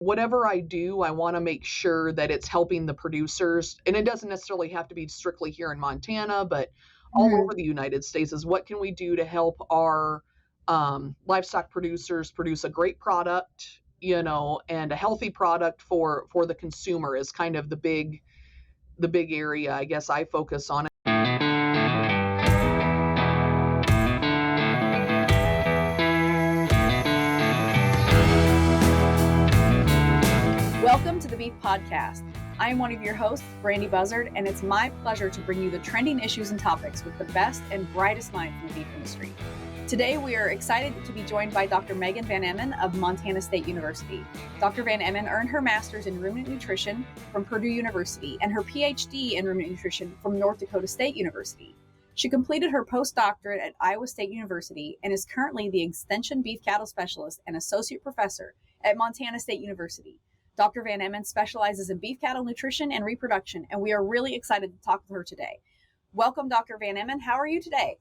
whatever I do, I want to make sure that it's helping the producers. And it doesn't necessarily have to be strictly here in Montana, but all over the United States, is what can we do to help our livestock producers produce a great product, and a healthy product for the consumer is kind of the big area I guess I focus on. Welcome to the Beef Podcast. I am one of your hosts, Brandy Buzzard, and it's my pleasure to bring you the trending issues and topics with the best and brightest minds in the beef industry. Today, we are excited to be joined by Dr. Megan Van Emon of Montana State University. Dr. Van Emon earned her master's in ruminant nutrition from Purdue University and her PhD in ruminant nutrition from North Dakota State University. She completed her postdoctorate at Iowa State University and is currently the Extension Beef Cattle Specialist and Associate Professor at Montana State University. Dr. Van Emon specializes in beef cattle nutrition and reproduction, and we are really excited to talk with her today. Welcome, Dr. Van Emon. How are you today?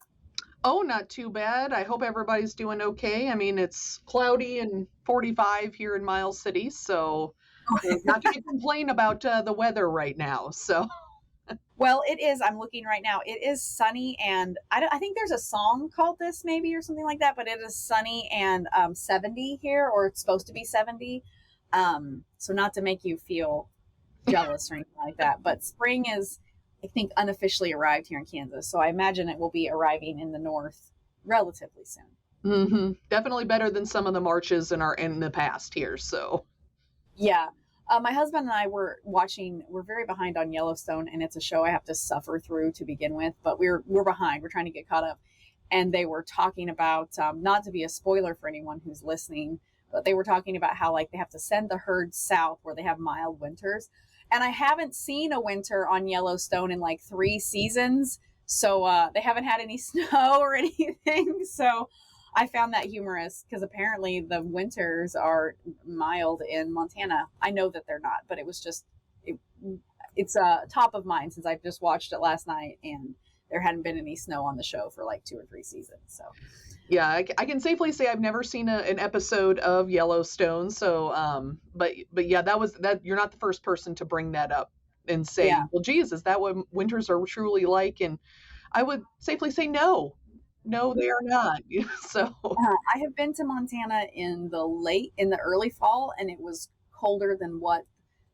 Oh, not too bad. I hope everybody's doing okay. I mean, it's cloudy and 45 here in Miles City, so not to complain about the weather right now. So, well, it is. I'm looking right now. It is sunny, and I think there's a song called this maybe or something like that, but it is sunny and 70 here, or it's supposed to be 70. So not to make you feel jealous or anything like that, but spring is, I think, unofficially arrived here in Kansas. So I imagine it will be arriving in the north relatively soon. Mm-hmm. Definitely better than some of the marches in the past here. So yeah, my husband and I were very behind on Yellowstone, and it's a show I have to suffer through to begin with, but we're behind. We're trying to get caught up. And they were talking about, not to be a spoiler for anyone who's listening, but they were talking about how they have to send the herd south where they have mild winters. And I haven't seen a winter on Yellowstone in 3 seasons. So they haven't had any snow or anything. So I found that humorous because apparently the winters are mild in Montana. I know that they're not, but it was just, it's top of mind since I've just watched it last night and there hadn't been any snow on the show for 2 or 3 seasons. So. Yeah, I can safely say I've never seen an episode of Yellowstone. So, but yeah, that you're not the first person to bring that up and say, well, geez, is that what winters are truly like? And I would safely say no, they are not. So I have been to Montana in the early fall, and it was colder than what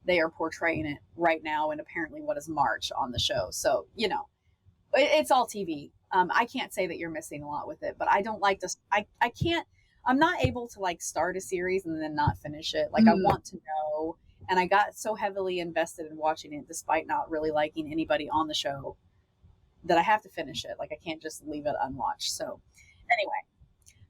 they are portraying it right now, and apparently what is March on the show. So it's all TV. I can't say that you're missing a lot with it, but I don't like to, I'm not able to start a series and then not finish it. I want to know, and I got so heavily invested in watching it despite not really liking anybody on the show that I have to finish it. I can't just leave it unwatched. So anyway,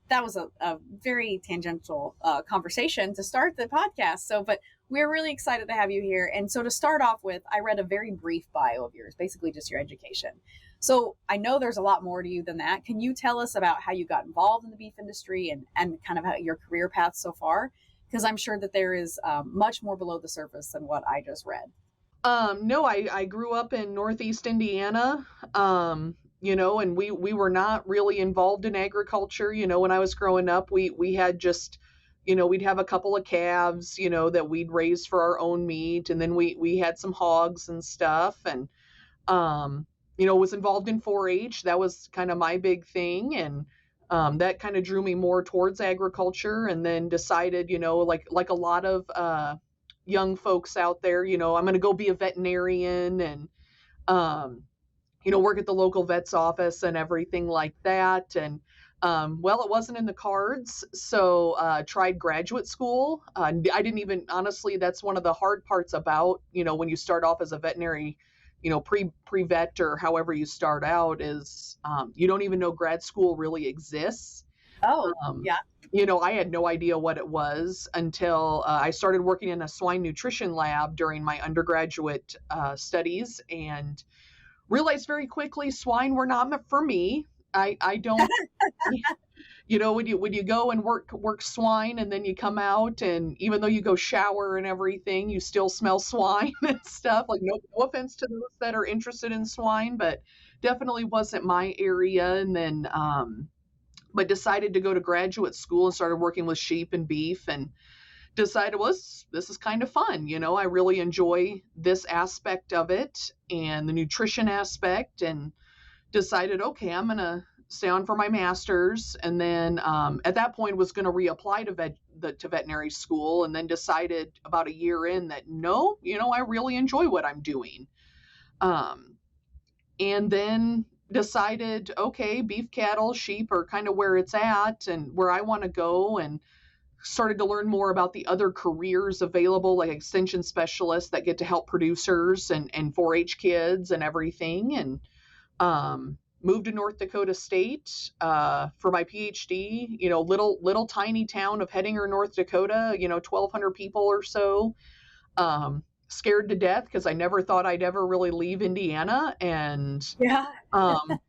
that was a very tangential conversation to start the podcast. So, but we're really excited to have you here. And so to start off with, I read a very brief bio of yours, basically just your education. So I know there's a lot more to you than that. Can you tell us about how you got involved in the beef industry and kind of how your career path so far? Because I'm sure that there is much more below the surface than what I just read. No, I grew up in Northeast Indiana, and we were not really involved in agriculture. When I was growing up, we had just, we'd have a couple of calves, that we'd raise for our own meat. And then we had some hogs and stuff. And, was involved in 4-H. That was kind of my big thing. And that kind of drew me more towards agriculture, and then decided, like a lot of young folks out there, I'm going to go be a veterinarian and, work at the local vet's office and everything like that. And well, it wasn't in the cards. So tried graduate school. I didn't even, honestly, that's one of the hard parts about, when you start off as a veterinary, pre-vet or however you start out is you don't even know grad school really exists. Oh, yeah. I had no idea what it was until I started working in a swine nutrition lab during my undergraduate studies and realized very quickly swine were not meant for me. I don't, when you go and work swine and then you come out and even though you go shower and everything, you still smell swine and stuff. No offense to those that are interested in swine, but definitely wasn't my area. And then, but decided to go to graduate school and started working with sheep and beef and decided, well, this is kind of fun. I really enjoy this aspect of it and the nutrition aspect, and decided, okay, I'm going to stay on for my master's. And then at that point was going to reapply to veterinary school, and then decided about a year in that, no, I really enjoy what I'm doing. And then decided, okay, beef, cattle, sheep are kind of where it's at and where I want to go, and started to learn more about the other careers available, like extension specialists that get to help producers and 4-H kids and everything. And moved to North Dakota State for my PhD. Little tiny town of Hettinger, North Dakota. 1,200 people or so. Scared to death because I never thought I'd ever really leave Indiana, and Yeah.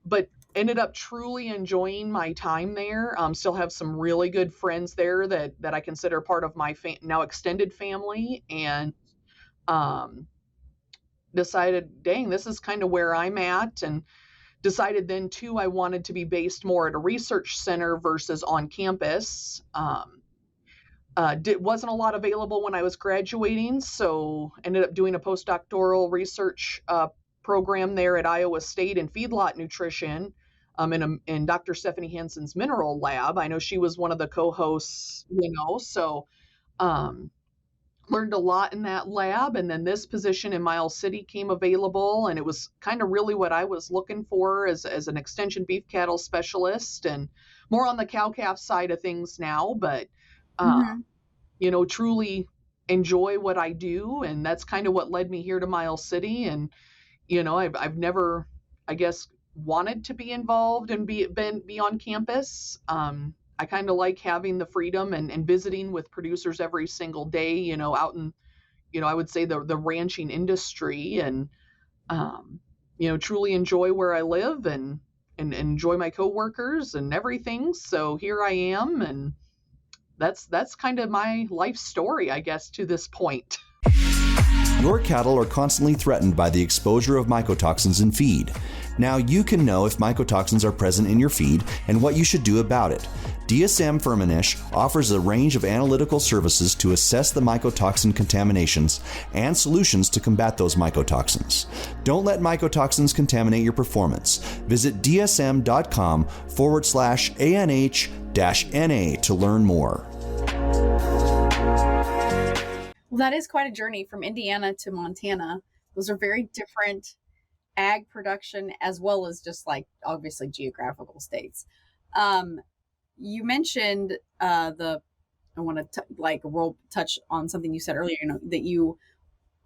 but ended up truly enjoying my time there. Still have some really good friends there that I consider part of my now extended family, and decided, dang, this is kind of where I'm at. And decided then too, I wanted to be based more at a research center versus on campus. Wasn't a lot available when I was graduating, so ended up doing a postdoctoral research program there at Iowa State in feedlot nutrition, in Dr. Stephanie Hansen's mineral lab. I know she was one of the co-hosts, so learned a lot in that lab. And then this position in Miles City came available, and it was kind of really what I was looking for as an extension beef cattle specialist, and more on the cow-calf side of things now, but truly enjoy what I do. And that's kind of what led me here to Miles City. And, I've never, I guess, wanted to be involved and be on campus. I kind of like having the freedom and visiting with producers every single day, out in, I would say the ranching industry, and, truly enjoy where I live and enjoy my coworkers and everything. So here I am, and that's kind of my life story, I guess, to this point. Your cattle are constantly threatened by the exposure of mycotoxins in feed. Now you can know if mycotoxins are present in your feed and what you should do about it. 𝗬𝗲 offers a range of analytical services to assess the mycotoxin contaminations and solutions to combat those mycotoxins. Don't let mycotoxins contaminate your performance. Visit dsm.com/ANH-NA to learn more. Well, that is quite a journey from Indiana to Montana. Those are very different ag production, as well as just like obviously geographical states. You mentioned I want to touch on something you said earlier, that you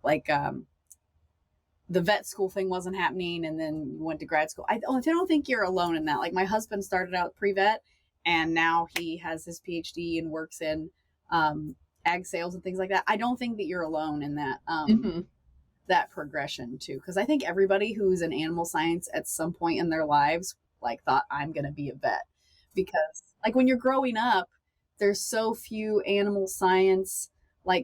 like the vet school thing wasn't happening, and then you went to grad school. I don't think you're alone in that. Like, my husband started out pre-vet, and now he has his PhD and works in ag sales and things like that. I don't think that you're alone in that that progression too, because I think everybody who's in animal science at some point in their lives thought, I'm going to be a vet, because when you're growing up, there's so few animal science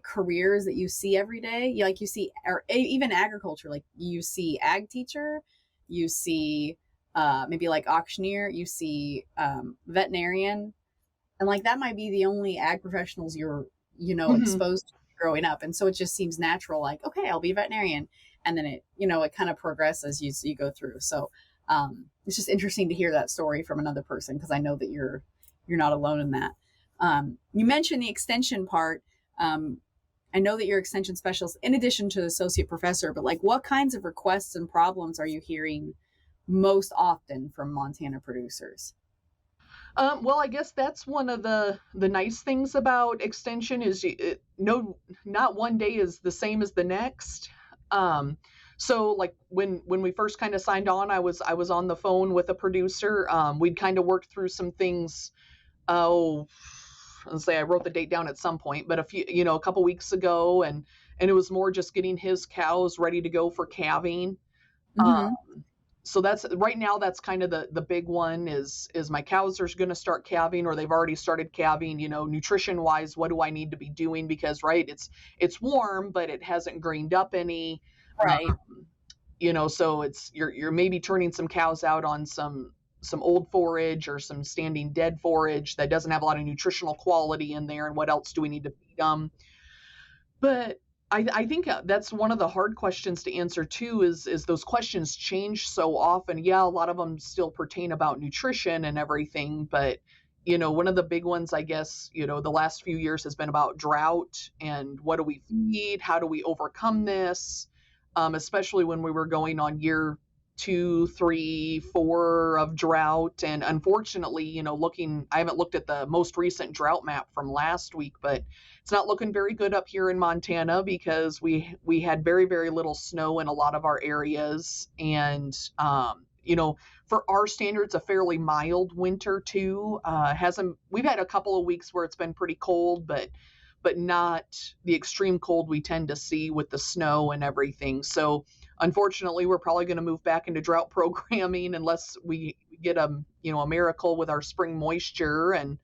careers that you see every day. You see, or even agriculture, you see ag teacher, you see maybe auctioneer, you see veterinarian, and that might be the only ag professionals you're exposed to growing up. And so it just seems natural, okay, I'll be a veterinarian, and then it kind of progresses as you go through. So it's just interesting to hear that story from another person, because I know that you're not alone in that. You mentioned the extension part. I know that you're extension specialist in addition to associate professor, but what kinds of requests and problems are you hearing most often from Montana producers? Well, I guess that's one of the nice things about extension is not one day is the same as the next. So when we first kind of signed on, I was on the phone with a producer. We'd kind of worked through some things. Let's say I wrote the date down at some point, but a couple weeks ago, and it was more just getting his cows ready to go for calving. So that's right now, that's kind of the big one is my cows are going to start calving, or they've already started calving. Nutrition wise, what do I need to be doing? Because it's warm, but it hasn't grained up any. Right. So you're maybe turning some cows out on some old forage or some standing dead forage that doesn't have a lot of nutritional quality in there. And what else do we need to feed them? But I think that's one of the hard questions to answer too, is those questions change so often. Yeah, a lot of them still pertain about nutrition and everything, but one of the big ones, I guess, the last few years has been about drought and what do we feed? How do we overcome this? Especially when we were going on year 2, 3, 4 of drought. And unfortunately, I haven't looked at the most recent drought map from last week, but it's not looking very good up here in Montana because we had very, very little snow in a lot of our areas. And, for our standards, a fairly mild winter too. We've had a couple of weeks where it's been pretty cold, but not the extreme cold we tend to see with the snow and everything. So unfortunately, we're probably going to move back into drought programming unless we get a miracle with our spring moisture. And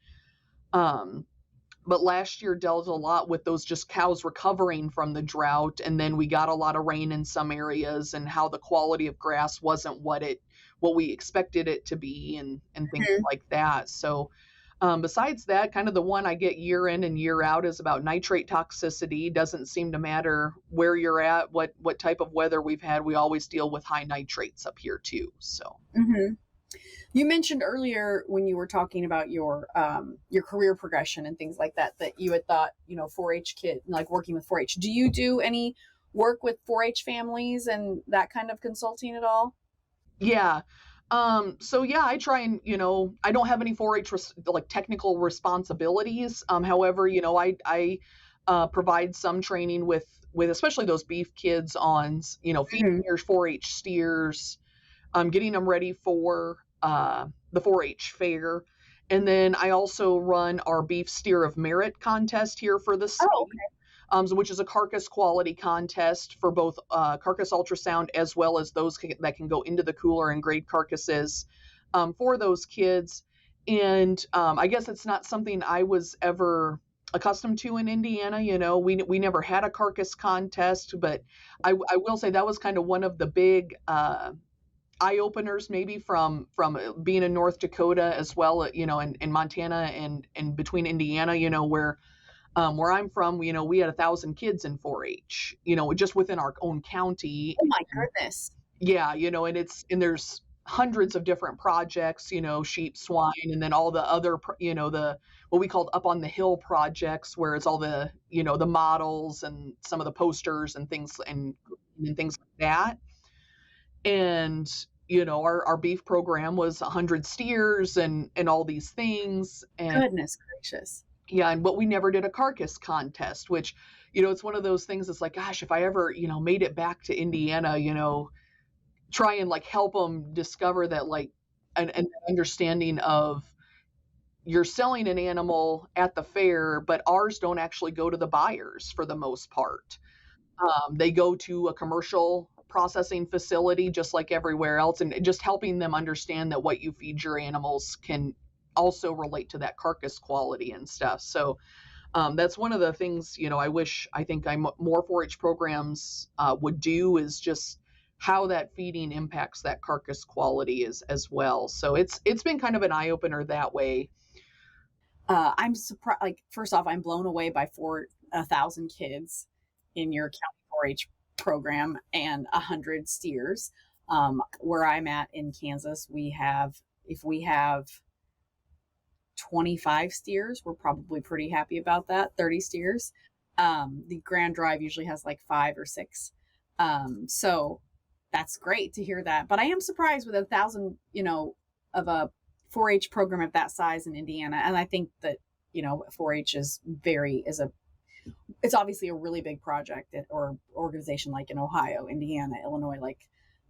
but last year dealt a lot with those just cows recovering from the drought, and then we got a lot of rain in some areas, and how the quality of grass wasn't what we expected it to be, and things like that. So besides that, kind of the one I get year in and year out is about nitrate toxicity. Doesn't seem to matter where you're at, what type of weather we've had. We always deal with high nitrates up here too. So. You mentioned earlier when you were talking about your career progression and things like that you had thought, 4-H kid, like working with 4-H. Do you do any work with 4-H families and that kind of consulting at all? Yeah. So yeah, I try and, I don't have any 4-H like technical responsibilities. However, I provide some training with especially those beef kids on, feeding your 4-H steers, getting them ready for the 4-H fair. And then I also run our Beef Steer of Merit contest here for the state. Oh, okay. Which is a carcass quality contest for both carcass ultrasound as well as those that can go into the cooler and grade carcasses for those kids. And I guess it's not something I was ever accustomed to in Indiana. We never had a carcass contest, but I will say that was kind of one of the big eye openers, maybe from being in North Dakota as well, in Montana and between Indiana, where I'm from, we had 1,000 kids in 4-H, just within our own county. Oh my goodness. Yeah. And there's hundreds of different projects, sheep, swine, and then all the other, what we called up on the hill projects, where it's all the, the models and some of the posters and things and things like that. And, our beef program was 100 steers and all these things. And goodness gracious. Yeah, but we never did a carcass contest, which, it's one of those things. It's like, gosh, if I ever, made it back to Indiana, try and like help them discover that, like, an understanding of you're selling an animal at the fair, but ours don't actually go to the buyers for the most part. They go to a commercial processing facility just like everywhere else, and just helping them understand that what you feed your animals can also relate to that carcass quality and stuff. So that's one of the things, I think more 4-H programs would do, is just how that feeding impacts that carcass quality as well. So it's been kind of an eye opener that way. I'm surprised. Like, first off, I'm blown away by 1,000 kids in your county 4-H program and 100 steers. Where I'm at in Kansas, if we have 25 steers, we're probably pretty happy about that. 30 steers. The Grand Drive usually has like 5 or 6. So that's great to hear that. But I am surprised with 1,000, of a 4-H program of that size in Indiana. And I think that, 4-H it's obviously a really big project or organization, like in Ohio, Indiana, Illinois, like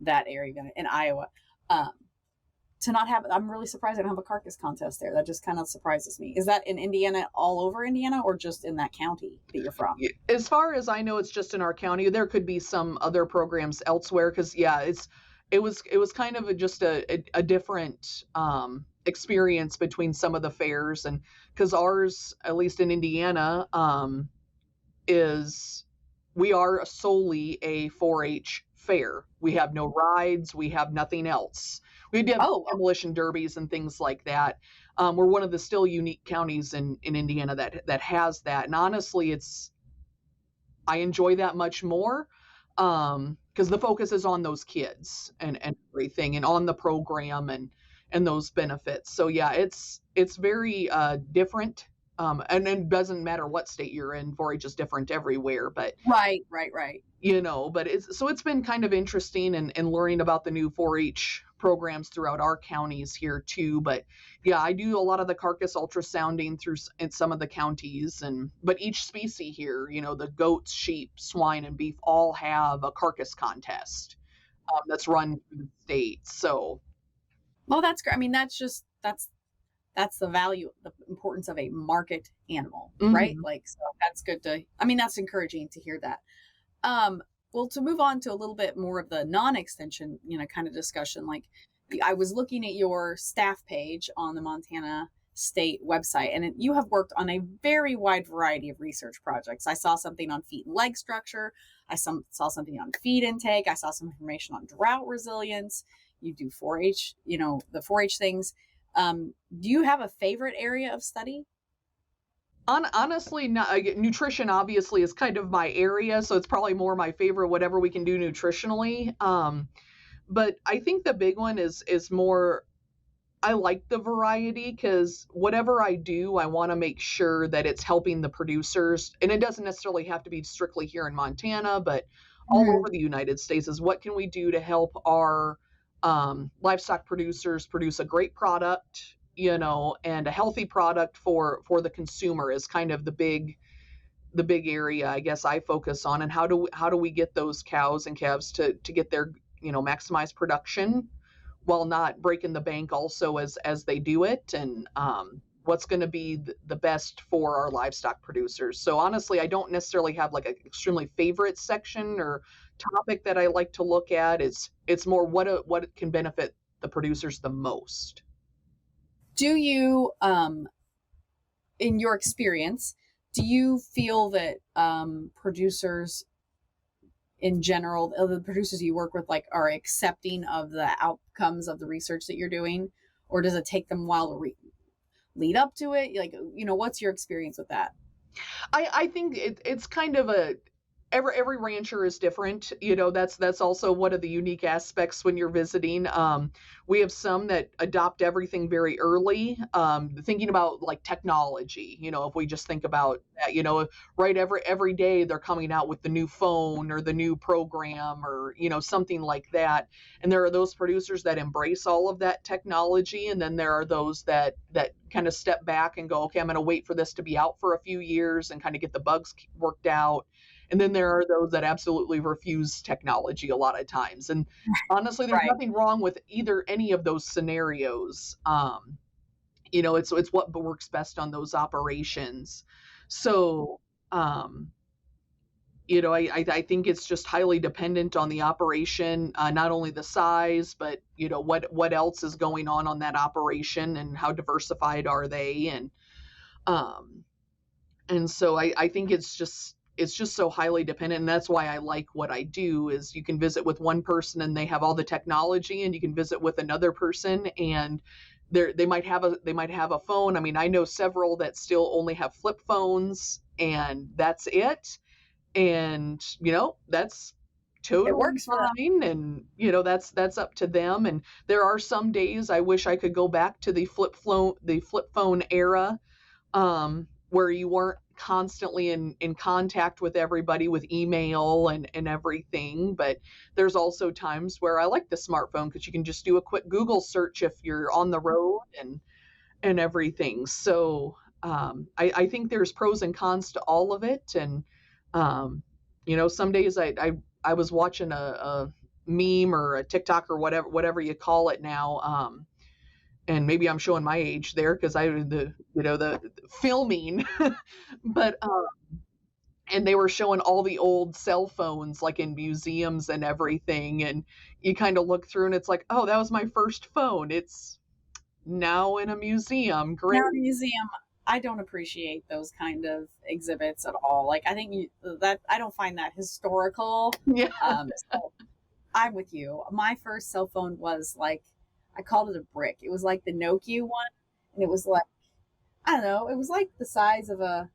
that area, in Iowa. To not have, I'm really surprised I don't have a carcass contest there. That just kind of surprises me. Is that in Indiana, all over Indiana, or just in that county that you're from? As far as I know, it's just in our county. There could be some other programs elsewhere, because it was kind of just a different experience between some of the fairs, and because ours, at least in Indiana, we are solely a 4-H fair. We have no rides. We have nothing else. We do have demolition derbies and things like that. We're one of the still unique counties in Indiana that has that. And honestly, I enjoy that much more, because the focus is on those kids and everything, and on the program and those benefits. So yeah, it's very different. And it doesn't matter what state you're in, 4-H is different everywhere, but Right. but it's been kind of interesting and learning about the new 4-H programs throughout our counties here too. But yeah, I do a lot of the carcass ultrasounding in some of the counties, but each species here, the goats, sheep, swine, and beef all have a carcass contest that's run through the state. So, Well, that's great. I mean, that's the value, the importance of a market animal, right? mhm. Like, so that's good that's encouraging to hear that. Well, to move on to a little bit more of the non-extension, kind of discussion, like I was looking at your staff page on the Montana State website, and you have worked on a very wide variety of research projects. I saw something on feet and leg structure. I saw something on feed intake. I saw some information on drought resilience. You do 4-H, the 4-H things. Do you have a favorite area of study? Honestly, nutrition obviously is kind of my area, so it's probably more my favorite, whatever we can do nutritionally. But I think the big one is more, I like the variety, because whatever I do, I want to make sure that it's helping the producers. And it doesn't necessarily have to be strictly here in Montana, but all Mm-hmm. over the United States, is what can we do to help our livestock producers produce a great product, and a healthy product for the consumer, is kind of the big area I guess I focus on. And how do we get those cows and calves to get their maximize production while not breaking the bank also as they do it, and what's going to be the best for our livestock producers. So honestly, I don't necessarily have like an extremely favorite section or topic that I like to look at. It's more what can benefit the producers the most. Do you, in your experience, do you feel that producers in general, the producers you work with, like, are accepting of the outcomes of the research that you're doing, or does it take them a while to lead up to it? Like, what's your experience with that? I think it's kind of every rancher is different. That's also one of the unique aspects when you're visiting. We have some that adopt everything very early, thinking about like technology. If we just think about that, right, every day they're coming out with the new phone or the new program, or something like that. And there are those producers that embrace all of that technology, and then there are those that kind of step back and go, okay, I'm going to wait for this to be out for a few years and kind of get the bugs worked out. And then there are those that absolutely refuse technology a lot of times. And honestly, there's Right. nothing wrong with any of those scenarios. It's what works best on those operations. So, I think it's just highly dependent on the operation, not only the size, but what else is going on that operation, and how diversified are they, um, and so I think it's just so highly dependent. And that's why I like what I do, is you can visit with one person and they have all the technology, and you can visit with another person and they might have a phone. I mean, I know several that still only have flip phones, and that's it. And that's It totally works for them. fine, and that's up to them. And there are some days I wish I could go back to the flip phone era, where you weren't constantly in contact with everybody with email and everything. But there's also times where I like the smartphone, because you can just do a quick Google search if you're on the road and everything. So I think there's pros and cons to all of it. And some days I was watching a meme or a TikTok or whatever you call it now. And maybe I'm showing my age there, because the filming, but and they were showing all the old cell phones like in museums and everything, and you kind of look through and it's like, oh, that was my first phone. It's now in a museum. Now Great. in a museum, I don't appreciate those kind of exhibits at all. Like, I think that I don't find that historical. Yeah. So I'm with you. My first cell phone was like, I called it a brick. It was like the Nokia one, and it was like, I don't know, it was like the size of a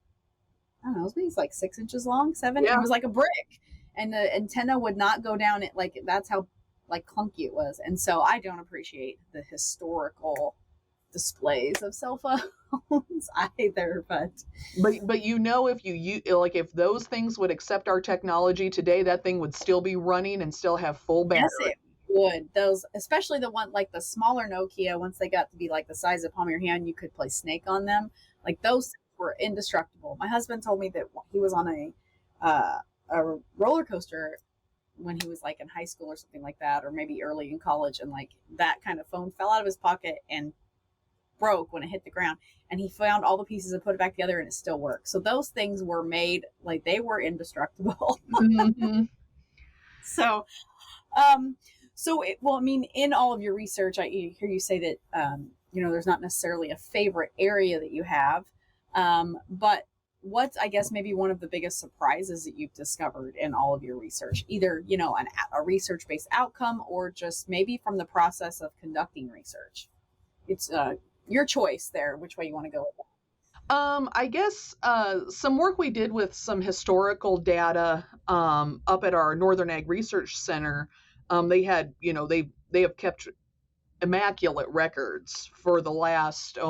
I don't know, it was maybe like 6 inches long, 7. Yeah. It was like a brick, and the antenna would not go down it. Like, that's how like clunky it was. And so I don't appreciate the historical displays of cell phones either. But if those things would accept our technology today, that thing would still be running and still have full battery. yes, it would. Those, especially the one like the smaller Nokia, once they got to be like the size of the palm of your hand, you could play Snake on them. Like, those were indestructible. My husband told me that he was on a roller coaster when he was like in high school or something like that, or maybe early in college, and like that kind of phone fell out of his pocket and broke when it hit the ground, and he found all the pieces and put it back together, and it still worked. So those things were made, like, they were indestructible. Mm-hmm. So well, I mean, in all of your research, I hear you say that there's not necessarily a favorite area that you have, but what's, I guess, maybe one of the biggest surprises that you've discovered in all of your research, either a research-based outcome, or just maybe from the process of conducting research? It's your choice there, which way you want to go with that. I guess some work we did with some historical data up at our Northern Ag Research Center. They had, they have kept immaculate records for the last, I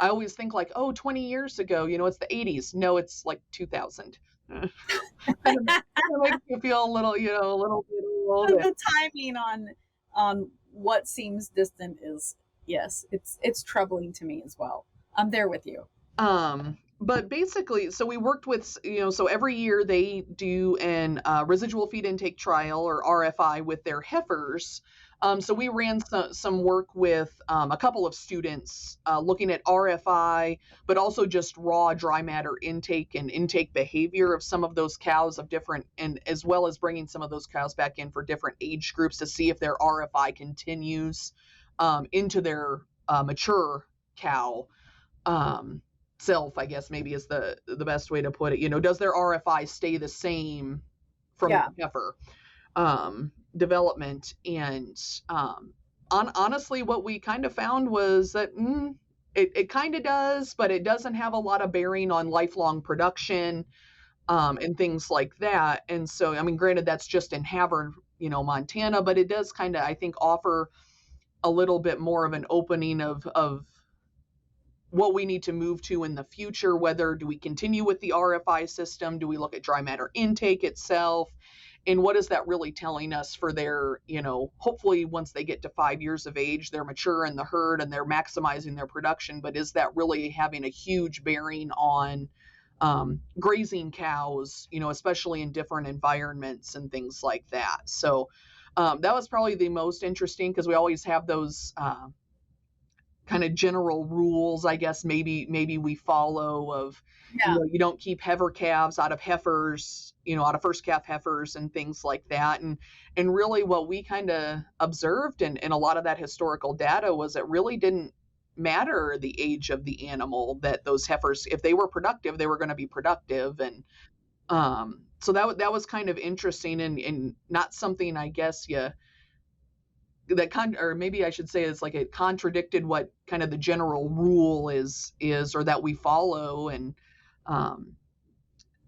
always think like, 20 years ago, it's the 80s. No, it's like 2000. Kind of makes you feel a little bit old. The timing on what seems distant is, yes, it's troubling to me as well. I'm there with you. But basically, so we worked with, so every year they do an residual feed intake trial, or RFI, with their heifers. So we ran some work with a couple of students looking at RFI, but also just raw dry matter intake and intake behavior of some of those cows of different, and as well as bringing some of those cows back in for different age groups to see if their RFI continues into their mature cow self, I guess maybe is the best way to put it. Does their RFI stay the same from the heifer development? And honestly, what we kind of found was that it kind of does, but it doesn't have a lot of bearing on lifelong production and things like that. And so, I mean, granted, that's just in Havre, Montana, but it does kind of, I think, offer a little bit more of an opening of what we need to move to in the future. Whether do we continue with the RFI system? Do we look at dry matter intake itself? And what is that really telling us for their, hopefully once they get to 5 years of age, they're mature in the herd and they're maximizing their production. But is that really having a huge bearing on grazing cows, especially in different environments and things like that? So that was probably the most interesting, because we always have those kind of general rules, I guess, maybe we follow of, you don't keep heifer calves out of heifers, out of first calf heifers and things like that. And really what we kind of observed in a lot of that historical data was it really didn't matter the age of the animal, that those heifers, if they were productive, they were going to be productive. And so that was kind of interesting, and not something, I guess, or maybe I should say it's like it contradicted what kind of the general rule is, or that we follow. And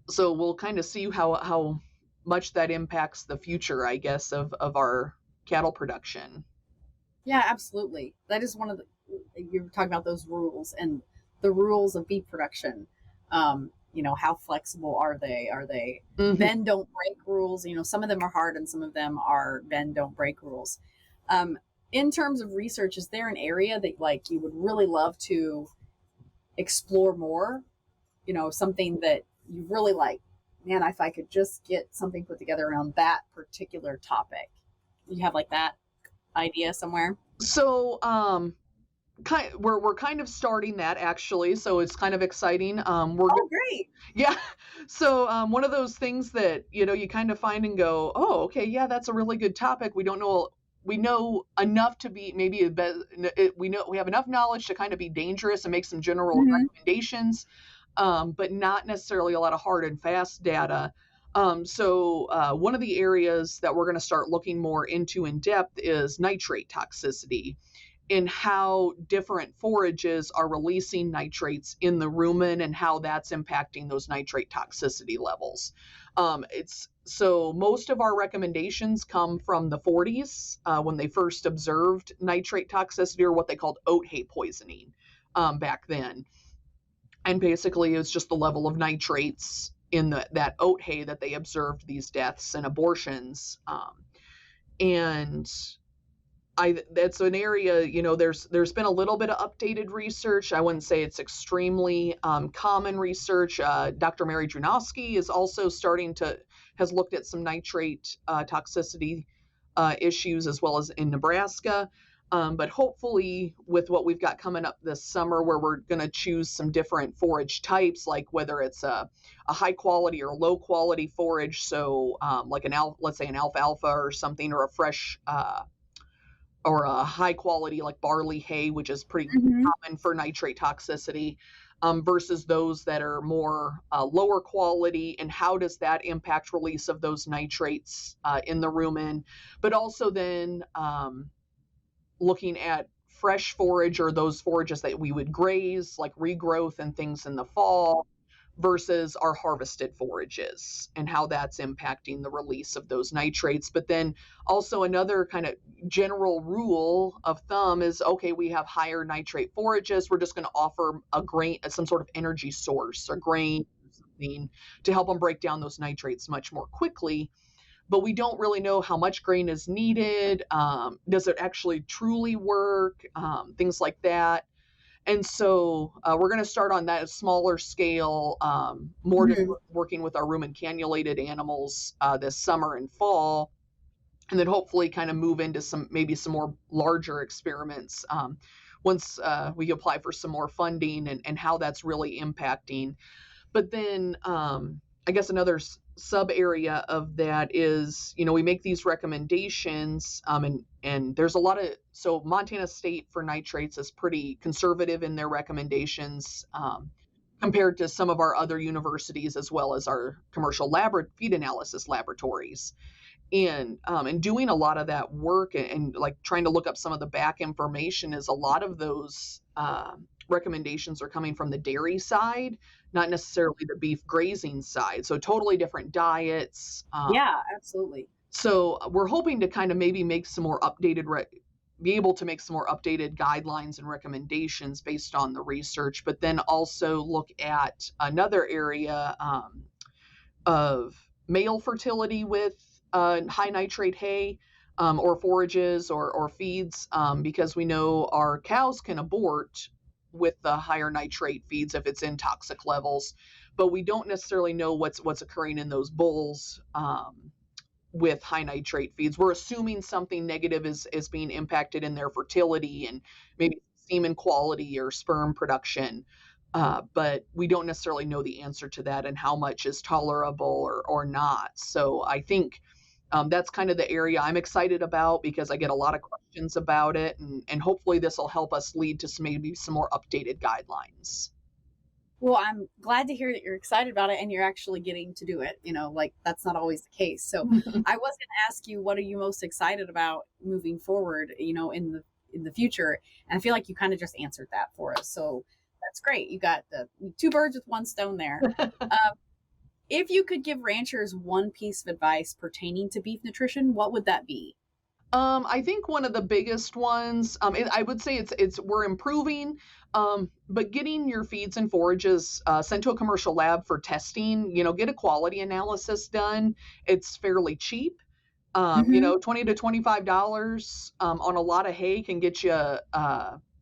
so we'll kind of see how much that impacts the future, I guess, of our cattle production. Yeah, absolutely. That is one of you're talking about those rules and the rules of beef production. How flexible are they? Are they bend, don't break rules? Some of them are hard and some of them are bend, don't break rules. In terms of research, is there an area that like you would really love to explore more? Something that you really like, man, if I could just get something put together around that particular topic. You have like that idea somewhere? So, we're kind of starting that, actually. So it's kind of exciting. Great. Yeah. So one of those things that, you kind of find and go, oh, okay, yeah, that's a really good topic. We know enough to be we have enough knowledge to kind of be dangerous and make some general recommendations, but not necessarily a lot of hard and fast data. So one of the areas that we're going to start looking more into in depth is nitrate toxicity. in how different forages are releasing nitrates in the rumen and how that's impacting those nitrate toxicity levels. So most of our recommendations come from the 40s when they first observed nitrate toxicity, or what they called 𝗬𝗽 poisoning back then. And basically it's just the level of nitrates in that 𝗬𝗽 that they observed these deaths and abortions. And that's an area, there's been a little bit of updated research. I wouldn't say it's extremely common research. Dr. 𝗟𝗶𝘀𝗃𝗃 is also has looked at some nitrate toxicity issues as well as in Nebraska. But hopefully with what we've got coming up this summer, where we're going to choose some different forage types, like whether it's a high quality or low quality forage. So like let's say an alfalfa or something, or a fresh or a high quality like barley hay, which is pretty common for nitrate toxicity, versus those that are more lower quality, and how does that impact release of those nitrates in the rumen. But also then looking at fresh forage, or those forages that we would graze, like regrowth and things in the fall, versus our harvested forages, and how that's impacting the release of those nitrates. But then also another kind of general rule of thumb is, okay, we have higher nitrate forages, we're just going to offer a grain, some sort of energy source or grain or something to help them break down those nitrates much more quickly. But we don't really know how much grain is needed. Does it actually truly work? Things like that. And so we're going to start on that smaller scale, more working with our rumen cannulated animals this summer and fall, and then hopefully kind of move into maybe some more larger experiments once we apply for some more funding, and how that's really impacting. But then I guess another sub area of that is, we make these recommendations, and there's a lot of, so Montana State for nitrates is pretty conservative in their recommendations compared to some of our other universities, as well as our commercial feed analysis laboratories. And doing a lot of that work and like trying to look up some of the back information, is a lot of those recommendations are coming from the dairy side, not necessarily the beef grazing side. So totally different diets. Yeah, absolutely. So we're hoping to kind of maybe make some more updated, be able to make some more updated guidelines and recommendations based on the research, but then also look at another area of male fertility with high nitrate hay, or forages or feeds, because we know our cows can abort with the higher nitrate feeds if it's in toxic levels, but we don't necessarily know what's occurring in those bulls with high nitrate feeds. We're assuming something negative is being impacted in their fertility and maybe semen quality or sperm production, but we don't necessarily know the answer to that and how much is tolerable or not. So I think that's kind of the area I'm excited about, because I get a lot of questions about it, and hopefully this will help us lead to maybe some more updated guidelines. Well, I'm glad to hear that you're excited about it and you're actually getting to do it. Like that's not always the case. So I was going to ask you, what are you most excited about moving forward, in the future? And I feel like you kind of just answered that for us. So that's great. You got the two birds with one stone there. If you could give ranchers one piece of advice pertaining to beef nutrition, what would that be? I think one of the biggest ones, I would say we're improving, but getting your feeds and forages sent to a commercial lab for testing, get a quality analysis done. It's fairly cheap. $20 to $25 on a lot of hay can get you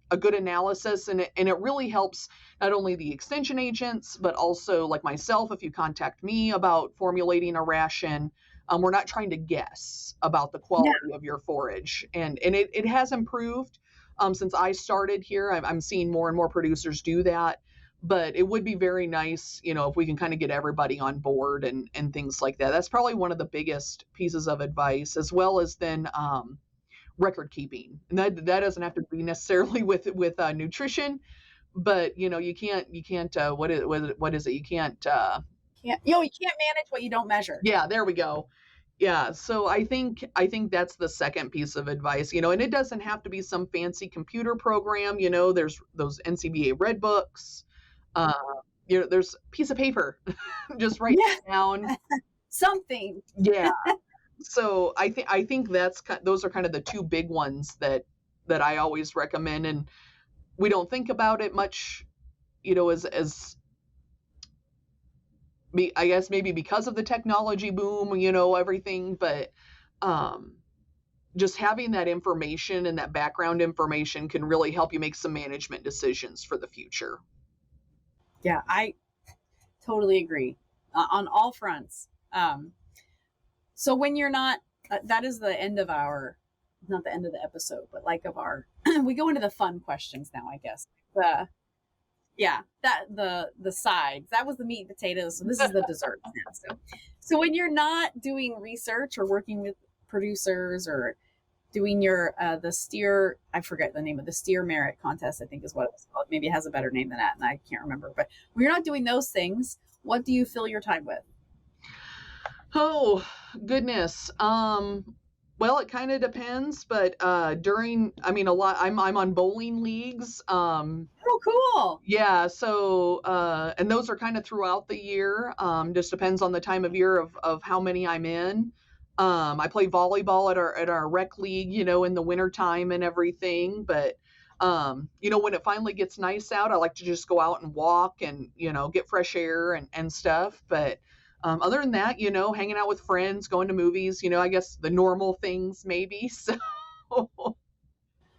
a good analysis, and it really helps not only the extension agents, but also like myself, if you contact me about formulating a ration. We're not trying to guess about the quality of your forage, and it has improved since I started here. I'm seeing more and more producers do that, but it would be very nice, if we can kind of get everybody on board and things like that. That's probably one of the biggest pieces of advice, as well as then record keeping, and that doesn't have to be necessarily with nutrition, but you can't what is it, you can't manage what you don't measure. Yeah, there we go. Yeah, so I think that's the second piece of advice, and it doesn't have to be some fancy computer program, there's those NCBA Red books. Uh, there's a piece of paper. Just write Yeah, it down. something. Yeah. So I think those are kind of the two big ones that I always recommend, and we don't think about it much, as I guess maybe because of the technology boom, everything, but um just having that information and that background information can really help you make some management decisions for the future. Yeah, I totally agree on all fronts. So when you're not, that is the end of our, not the end of the episode, but like of our, we go into the fun questions now, I guess. Yeah, the sides, that was the meat and potatoes. So this is the dessert. So when you're not doing research or working with producers or doing your the steer, I forget the name of the steer merit contest, I think is what it was called. Maybe it has a better name than that, and I can't remember. But when you're not doing those things, what do you fill your time with? Oh, goodness. Well, it kind of depends, but a lot, I'm on bowling leagues. Oh, cool. Yeah, so and those are kind of throughout the year. Just depends on the time of year of how many I'm in. I play volleyball at our rec league, in the winter time and everything. But when it finally gets nice out, I like to just go out and walk and get fresh air and stuff. But other than that, hanging out with friends, going to movies, I guess the normal things maybe. So.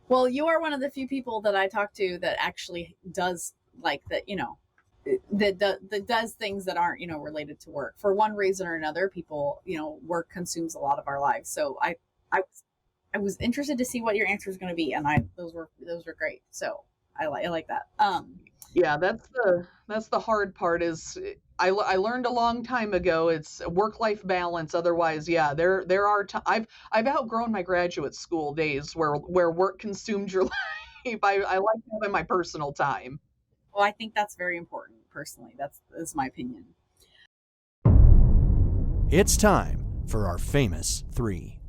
Well, you are one of the few people that I talk to that actually does like that, that does things that aren't, related to work for one reason or another. People, work consumes a lot of our lives. So I was interested to see what your answer is going to be, and those were great. So I like that. Yeah, that's the hard part is I learned a long time ago it's work-life balance. Otherwise, yeah, there are I've outgrown my graduate school days where work consumed your life. I like having my personal time. Well, I think that's very important personally. That's my opinion. It's time for our famous three.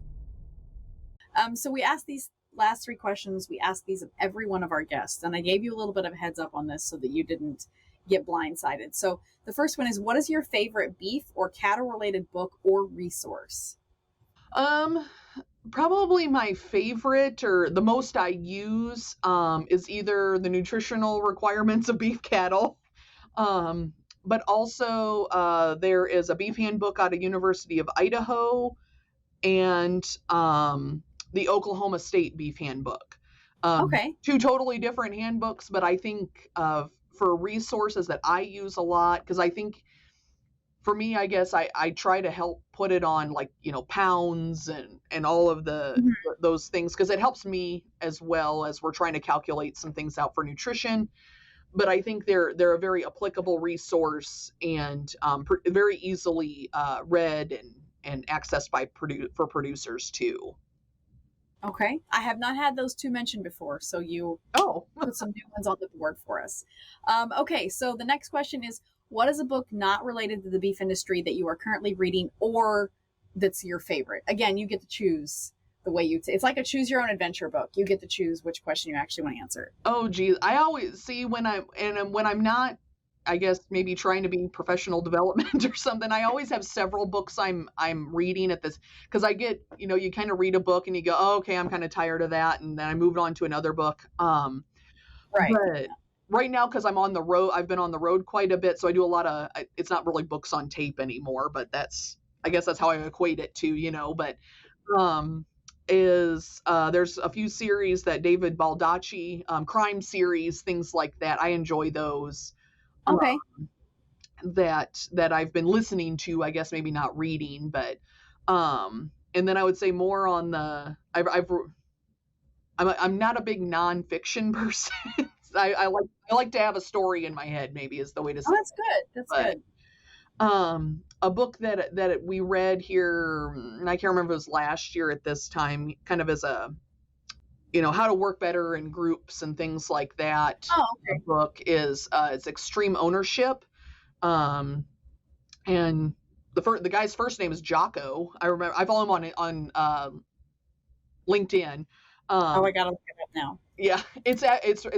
So we asked these last three questions. We asked these of every one of our guests, and I gave you a little bit of a heads up on this so that you didn't get blindsided. So the first one is, what is your favorite beef or cattle related book or resource? Probably my favorite or the most I use is either the nutritional requirements of beef cattle, but also there is a beef handbook out of University of Idaho, and the Oklahoma State Beef Handbook. Okay. Two totally different handbooks, but I think for resources that I use a lot, because I think for me, I guess I try to help put it on like, pounds and all of those things, because it helps me as well as we're trying to calculate some things out for nutrition. But I think they're a very applicable resource and very easily read and accessed for producers too. Okay. I have not had those two mentioned before, so you put some new ones on the board for us. Okay, so the next question is, what is a book not related to the beef industry that you are currently reading or that's your favorite? Again, you get to choose the way it's like a choose your own adventure book. You get to choose which question you actually want to answer. Oh, geez. I always see when I'm not, I guess maybe trying to be professional development or something, I always have several books I'm reading at this, because I get, you kind of read a book and you go, oh, okay, I'm kind of tired of that, and then I moved on to another book. Right. But right now, because I'm on the road, I've been on the road quite a bit, so I do a lot of, it's not really books on tape anymore, but I guess that's how I equate it to, but there's a few series that David Baldacci, crime series, things like that. I enjoy those. Okay. That I've been listening to, I guess maybe not reading, but and then I would say more on the I'm not a big nonfiction person. I like to have a story in my head, maybe is the way to say. Oh, that's good. That's good. A book that we read here, and I can't remember, it was last year at this time, kind of as a how to work better in groups and things like that. Oh, okay. The book is it's Extreme Ownership, and the guy's first name is 𝗪𝗀𝗀. I remember I follow him on LinkedIn. I gotta look it up now. Yeah, it's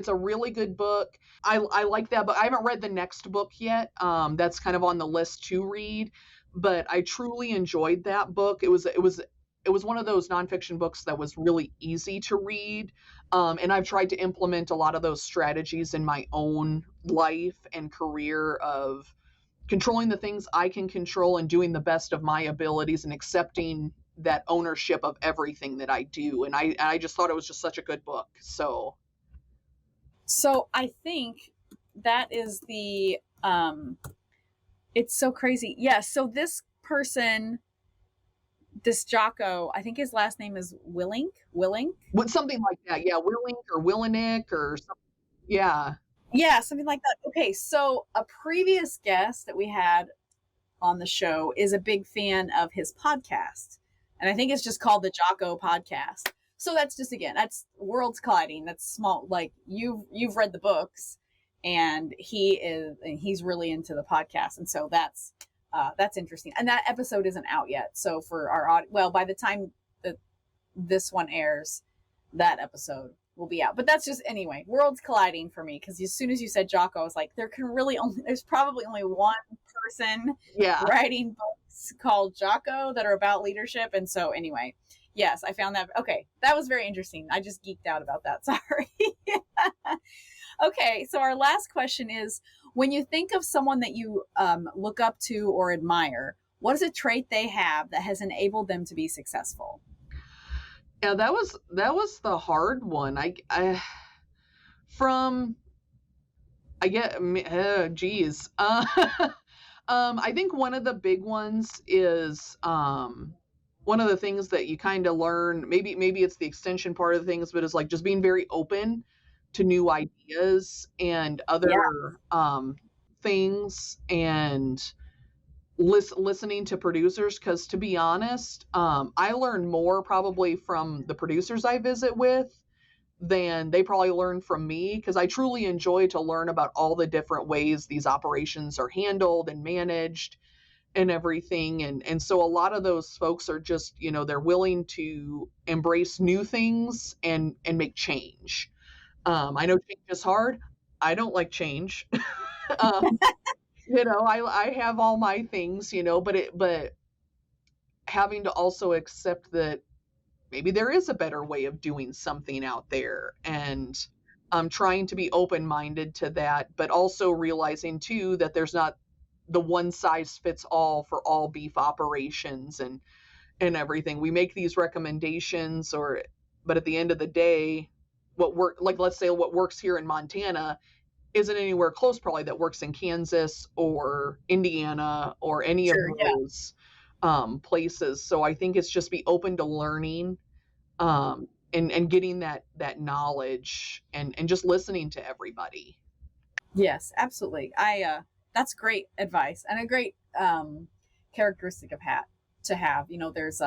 a really good book. I like that book. I haven't read the next book yet. That's kind of on the list to read, but I truly enjoyed that book. It was one of those nonfiction books that was really easy to read. And I've tried to implement a lot of those strategies in my own life and career of controlling the things I can control and doing the best of my abilities and accepting that ownership of everything that I do. And I just thought it was just such a good book. So I think that is the, it's so crazy. Yeah. So this person, this 𝗪𝗀𝗀, I think his last name is Willink. Something like that. Yeah. Willink or Willenick or something. Yeah. Yeah. Something like that. Okay. So a previous guest that we had on the show is a big fan of his podcast. And I think it's just called the 𝗪𝗀𝗀 podcast. So that's just, again, that's worlds colliding. That's small. Like you've read the books, and he's really into the podcast. And so that's interesting. And that episode isn't out yet. So for our by the time that this one airs, that episode will be out. But that's just, anyway, worlds colliding for me, because as soon as you said 𝗪𝗀𝗀, I was like, there's probably only one person writing books called 𝗪𝗀𝗀 that are about leadership. And so anyway, yes, I found that. Okay, that was very interesting. I just geeked out about that. Sorry. Okay, so our last question is, when you think of someone that you look up to or admire, what is a trait they have that has enabled them to be successful? Yeah, that was the hard one. I think one of the big ones is one of the things that you kind of learn, maybe it's the extension part of things, but it's like just being very open to new ideas and other things, and listening to producers, because to be honest, I learn more probably from the producers I visit with than they probably learn from me, because I truly enjoy to learn about all the different ways these operations are handled and managed and everything. And so a lot of those folks are just, they're willing to embrace new things and make change. I know change is hard. I don't like change. I have all my things, but having to also accept that maybe there is a better way of doing something out there, and trying to be open-minded to that, but also realizing too that there's not the one size fits all for all beef operations and everything. We make these recommendations, but at the end of the day, let's say what works here in Montana isn't anywhere close probably that works in Kansas or Indiana or any of those places. So I think it's just be open to learning, and getting that knowledge, and just listening to everybody. Yes, absolutely. That's great advice, and a great characteristic to have. There's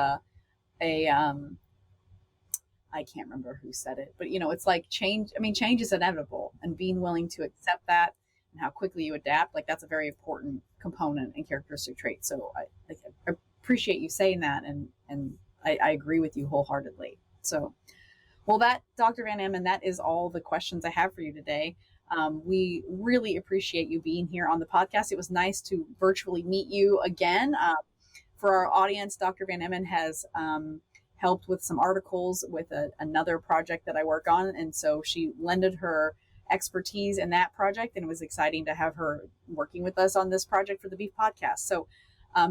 I can't remember who said it, but it's like change. I mean, change is inevitable, and being willing to accept that and how quickly you adapt, like that's a very important component and characteristic trait. So I appreciate you saying that, and I agree with you wholeheartedly. So, well, Dr. Van Emon, that is all the questions I have for you today. We really appreciate you being here on the podcast. It was nice to virtually meet you again. For our audience, Dr. Van Emon has helped with some articles with another project that I work on. And so she lended her expertise in that project, and it was exciting to have her working with us on this project for the Beef Podcast. So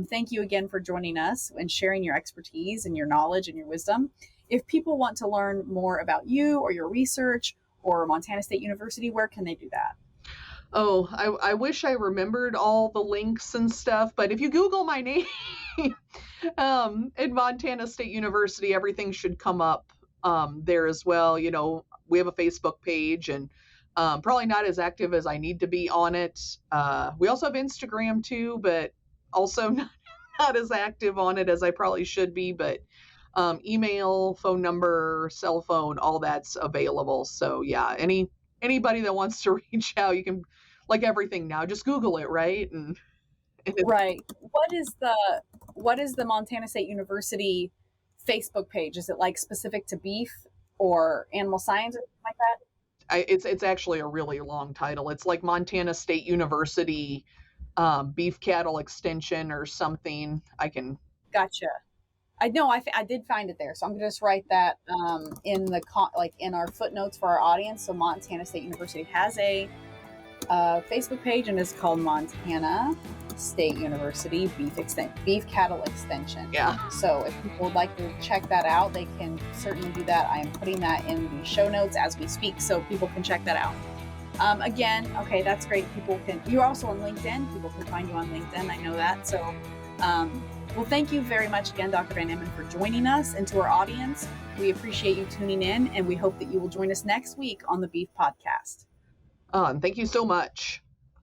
thank you again for joining us and sharing your expertise and your knowledge and your wisdom. If people want to learn more about you or your research or Montana State University, where can they do that? Oh, I wish I remembered all the links and stuff, but if you Google my name in Montana State University, everything should come up there as well. We have a Facebook page, and probably not as active as I need to be on it. We also have Instagram too, but also not as active on it as I probably should be. But email, phone number, cell phone, all that's available. So yeah, anybody that wants to reach out, you can, like everything now, just Google it, right? Right. What is the Montana State University Facebook page? Is it like specific to beef or animal science or something like that? It's actually a really long title. It's like Montana State University beef cattle extension or something. I can. Gotcha. I know I did find it there, so I'm gonna just write that in the in our footnotes for our audience. So Montana State University has a Facebook page, and it's called Montana State University Beef Cattle Extension. Yeah. So if people would like to check that out, they can certainly do that. I am putting that in the show notes as we speak, so people can check that out. Again, okay, that's great. You're also on LinkedIn. People can find you on LinkedIn. I know that. So, well, thank you very much again, Dr. Van Emon, for joining us, and to our audience. We appreciate you tuning in, and we hope that you will join us next week on the Beef Podcast. Thank you so much.